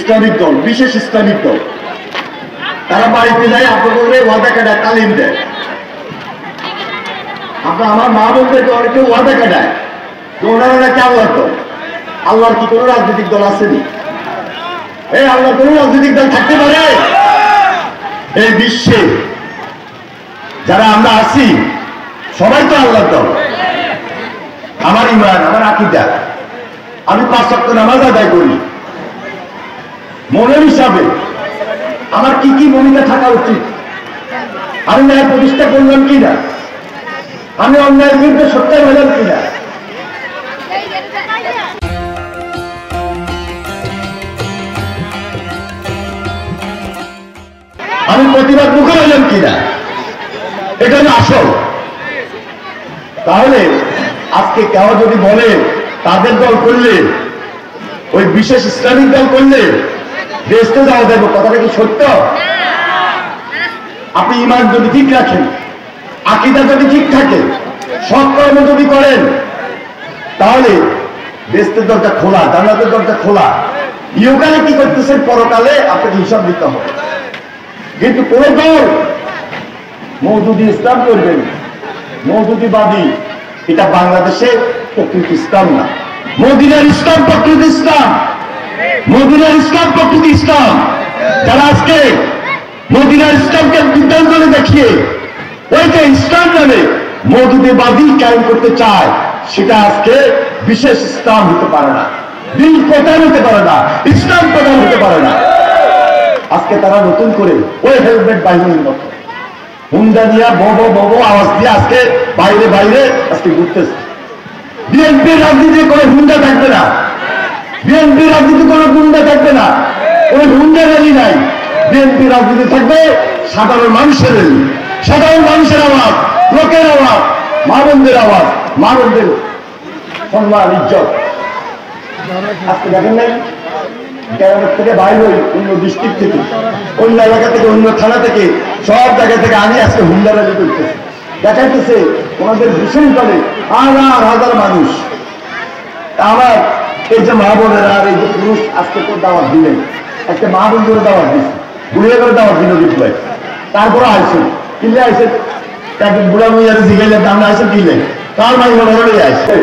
Islamic দল, বিশেষ Islamic দল, তারা বাড়িতে যায় আপনাদের ওয়াদা কাটায়, তালিম দেয়। আপনার আমার মা বোনদেরকে অনেকে ওয়াদা কাটায় যে ওনারা নাকি আল্লাহর দল। আল্লাহর কি কোনো রাজনৈতিক দল আসেনি? এই আল্লাহর কোনো রাজনৈতিক দল থাকতে পারে? এই বিশ্বে যারা আমরা আছি সবাই তো আল্লাহর দল। আমার ঈমান, আমার আকীদা, আমি 5 ওয়াক্ত নামাজ আদায় করি। মনের হিসাবে আমার কি কি ভূমিকা থাকা উচিত? আমি ন্যায় প্রতিষ্ঠা করলাম কিনা? আমি অন্যায়ের বিরুদ্ধে সত্যায় হলাম কিনা? আমি প্রতিবাদ মুখে হলাম কিনা? এটা হলো আসল। তাহলে আজকে কেউ যদি বলে তাদের দল করলে, ওই বিশেষ ইসলামিক দল করলে দেশতে যাওয়া যাবে, কথাটা কি সত্য? আপনি ঈমান যদি ঠিক রাখেন, আকীদা যদি ঠিক থাকে, সৎ কর্ম যদি করেন, তাহলে দেশের দরজা খোলা, জান্নাতের দরজা খোলা। ইহকালে কি করতেছেন, পরকালে আপনাকে হিসাব দিতে হবে। কিন্তু কোন দল মওদুদি ইসলাম করবেন, মওদুদিবাদী, এটা বাংলাদেশে প্রকৃত ইসলাম না। মদিনার ইসলাম প্রকৃত ইসলাম, মদিনার ইসলাম প্রকৃত ইসলাম। যারা আজকে মদিনার ইসলামকে বিদ্যাঞ্জলি দেখিয়ে ওইটা ইসলাম নামে মওদুদিবাদী কায়েম করতে চায়, সেটা আজকে বিশেষ ইসলাম হতে পারে না, দিন প্রধান হতে পারে না, ইসলাম প্রধান হতে পারে না। আজকে তারা নতুন করে ওই হেলমেট বাহিনীর মতো হুন্ডা নিয়ে বব আওয়াজ দিয়ে আজকে বাইরে বাইরে আজকে ঘুরতেছে। বিএনপির রাজনীতি কোনো হুন্ডা থাকবে না, বিএনপির রাজনীতি কোনো গুন্ডা থাকবে না, ওই হুন্ডা র্যালি নাই। বিএনপি রাজনীতি থাকবে সাধারণ মানুষের র্যালি, সাধারণ মানুষের আওয়াজ, লোকের আওয়াজ, মা বোনদের আওয়াজ, মা বোনদের সম্মান ইজ্জত। আজকে দেখেন নাই গ্রামের থেকে বাইরে, অন্য ডিস্ট্রিক্ট থেকে, অন্য এলাকা থেকে, অন্য থানা থেকে, সব জায়গা থেকে আমি আজকে হুন্ডা র্যালি করতেছি। দেখাইতেছে ওনাদের ভীষণ দলে হাজার হাজার মানুষ। আমার এই যে মা বোনেরা আর এই যে পুরুষ আজকে তো দাওয়াত দিলেন, আজকে মা বোন করে দাওয়াত দিচ্ছে, বুড়িয়া করে দাওয়াত দিল বিপ্লব। তারপরে আইসেন কিনলে আইসেন, তাকে বুড়া মুড়িয়ারে জিগাইলে দাম আইসেন কিনলেন, তার মাই মনে আসছে